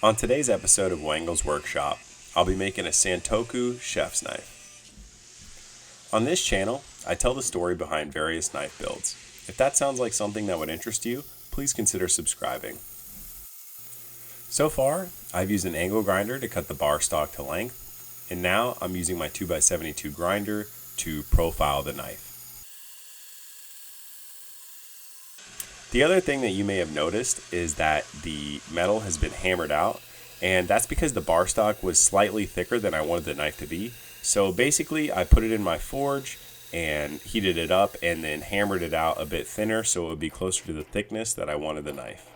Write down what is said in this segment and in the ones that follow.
On today's episode of Wengels Workshop, I'll be making a Santoku chef's knife. On this channel, I tell the story behind various knife builds. If that sounds like something that would interest you, please consider subscribing. So far, I've used an angle grinder to cut the bar stock to length, and now I'm using my 2x72 grinder to profile the knife. The other thing that you may have noticed is that the metal has been hammered out, and that's because the bar stock was slightly thicker than I wanted the knife to be. So basically I put it in my forge and heated it up and then hammered it out a bit thinner so it would be closer to the thickness that I wanted the knife.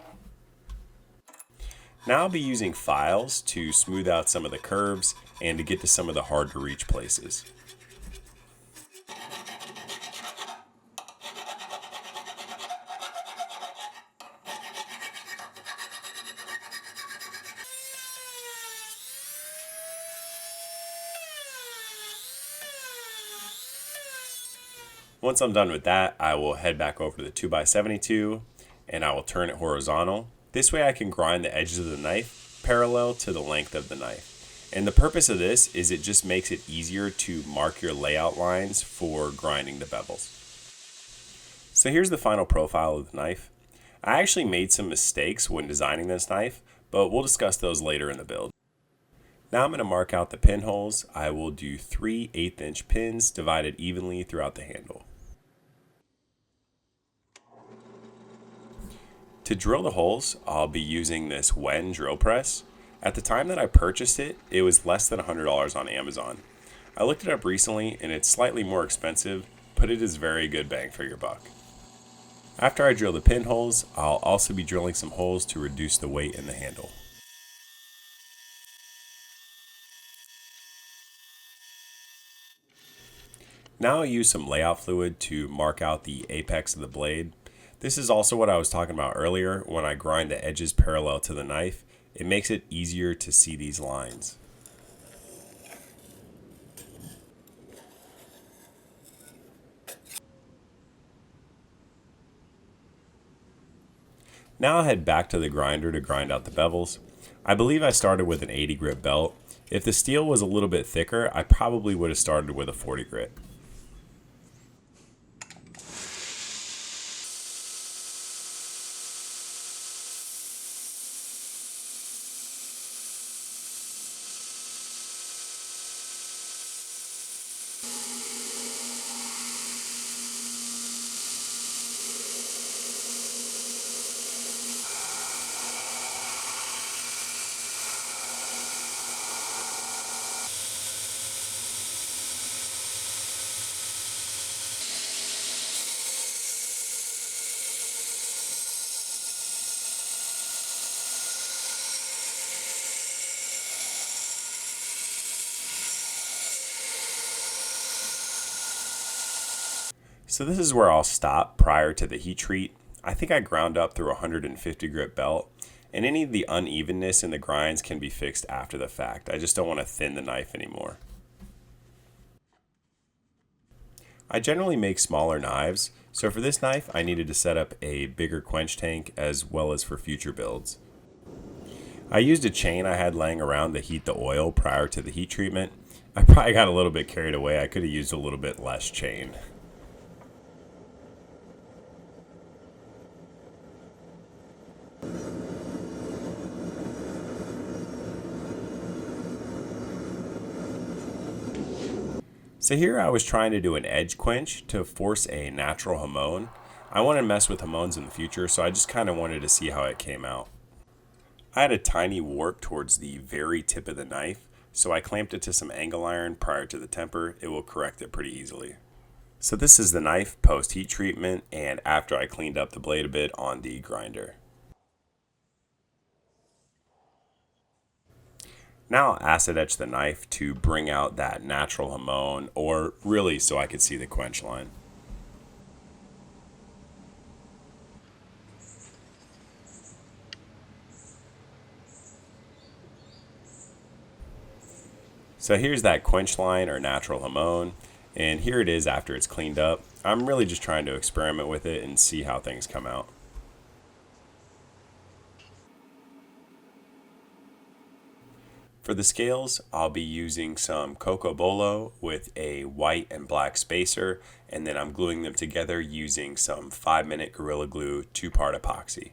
Now I'll be using files to smooth out some of the curves and to get to some of the hard to reach places. Once I'm done with that, I will head back over to the 2x72 and I will turn it horizontal. This way I can grind the edges of the knife parallel to the length of the knife. And the purpose of this is it just makes it easier to mark your layout lines for grinding the bevels. So here's the final profile of the knife. I actually made some mistakes when designing this knife, but we'll discuss those later in the build. Now I'm going to mark out the pinholes. I will do 3 1/8" pins divided evenly throughout the handle. To drill the holes, I'll be using this Wen drill press. At the time that I purchased it, it was less than $100 on Amazon. I looked it up recently and it's slightly more expensive, but it is very good bang for your buck. After I drill the pinholes, I'll also be drilling some holes to reduce the weight in the handle. Now I'll use some layout fluid to mark out the apex of the blade. This is also what I was talking about earlier. When I grind the edges parallel to the knife, it makes it easier to see these lines. Now I'll head back to the grinder to grind out the bevels. I believe I started with an 80 grit belt. If the steel was a little bit thicker, I probably would have started with a 40 grit. So this is where I'll stop prior to the heat treat. I think I ground up through a 150 grit belt, and any of the unevenness in the grinds can be fixed after the fact. I just don't want to thin the knife anymore. I generally make smaller knives, so for this knife I needed to set up a bigger quench tank as well as for future builds. I used a chain I had laying around to heat the oil prior to the heat treatment. I probably got a little bit carried away. I could have used a little bit less chain. So here I was trying to do an edge quench to force a natural hamon. I want to mess with hamons in the future, so I just kind of wanted to see how it came out. I had a tiny warp towards the very tip of the knife, so I clamped it to some angle iron prior to the temper. It will correct it pretty easily. So this is the knife post heat treatment and after I cleaned up the blade a bit on the grinder. Now I'll acid etch the knife to bring out that natural hamon, or really so I could see the quench line. So here's that quench line or natural hamon, and here it is after it's cleaned up. I'm really just trying to experiment with it and see how things come out. For the scales, I'll be using some cocobolo with a white and black spacer, and then I'm gluing them together using some 5-minute Gorilla Glue 2-part epoxy.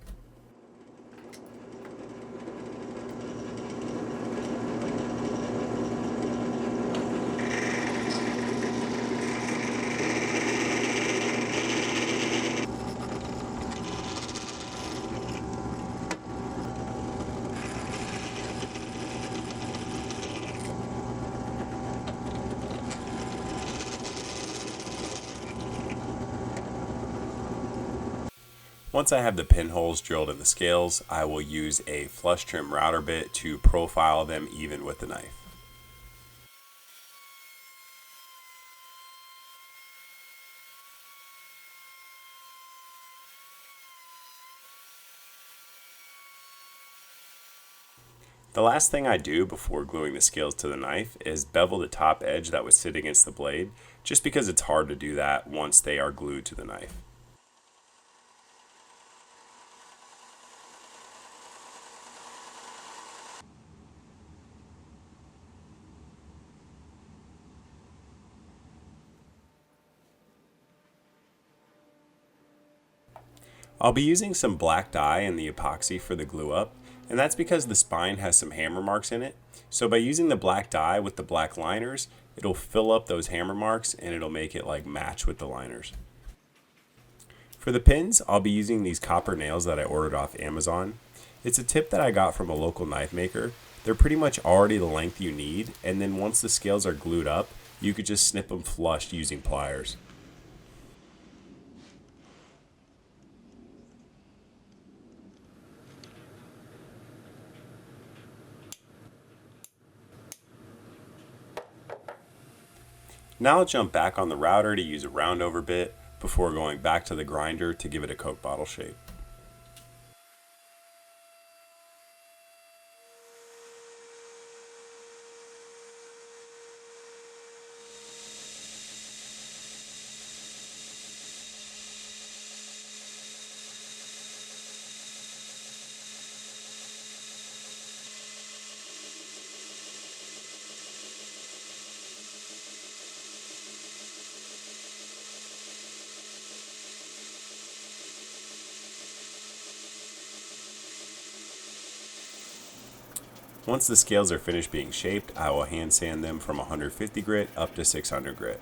Once I have the pinholes drilled in the scales, I will use a flush trim router bit to profile them even with the knife. The last thing I do before gluing the scales to the knife is bevel the top edge that would sit against the blade, just because it's hard to do that once they are glued to the knife. I'll be using some black dye in the epoxy for the glue up, and that's because the spine has some hammer marks in it. So by using the black dye with the black liners, it'll fill up those hammer marks and it'll make it like match with the liners. For the pins, I'll be using these copper nails that I ordered off Amazon. It's a tip that I got from a local knife maker. They're pretty much already the length you need, and then once the scales are glued up, you could just snip them flush using pliers. Now I'll jump back on the router to use a roundover bit before going back to the grinder to give it a Coke bottle shape. Once the scales are finished being shaped, I will hand sand them from 150 grit up to 600 grit.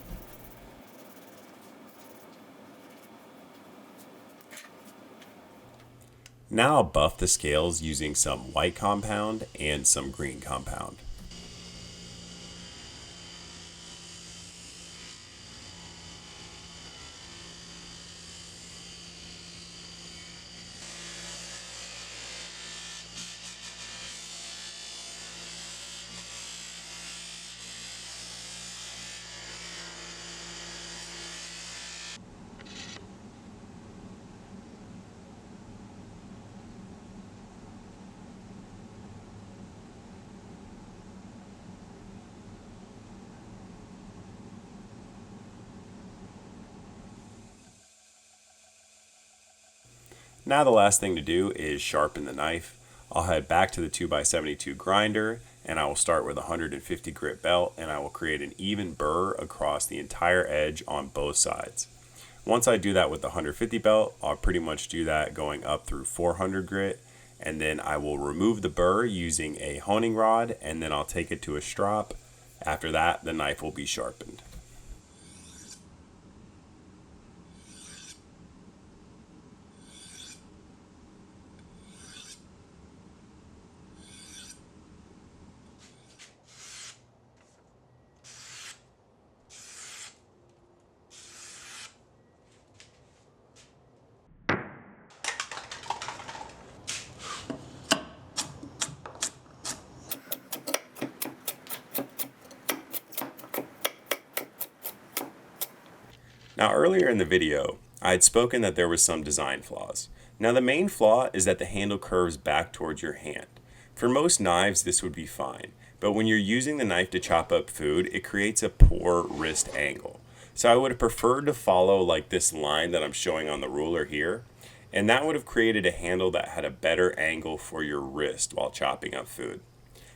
Now I'll buff the scales using some white compound and some green compound. Now the last thing to do is sharpen the knife. I'll head back to the 2x72 grinder and I will start with a 150 grit belt and I will create an even burr across the entire edge on both sides. Once I do that with the 150 belt, I'll pretty much do that going up through 400 grit, and then I will remove the burr using a honing rod and then I'll take it to a strop. After that, the knife will be sharpened. Now earlier in the video, I had spoken that there was some design flaws. Now the main flaw is that the handle curves back towards your hand. For most knives this would be fine, but when you're using the knife to chop up food, it creates a poor wrist angle. So I would have preferred to follow like this line that I'm showing on the ruler here, and that would have created a handle that had a better angle for your wrist while chopping up food.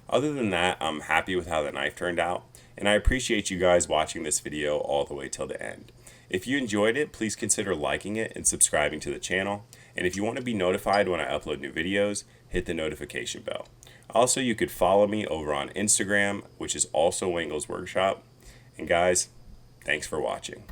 Other than that, I'm happy with how the knife turned out, and I appreciate you guys watching this video all the way till the end. If you enjoyed it, please consider liking it and subscribing to the channel. And if you want to be notified when I upload new videos, hit the notification bell. Also, you could follow me over on Instagram, which is also Wengels Workshop. And guys, thanks for watching.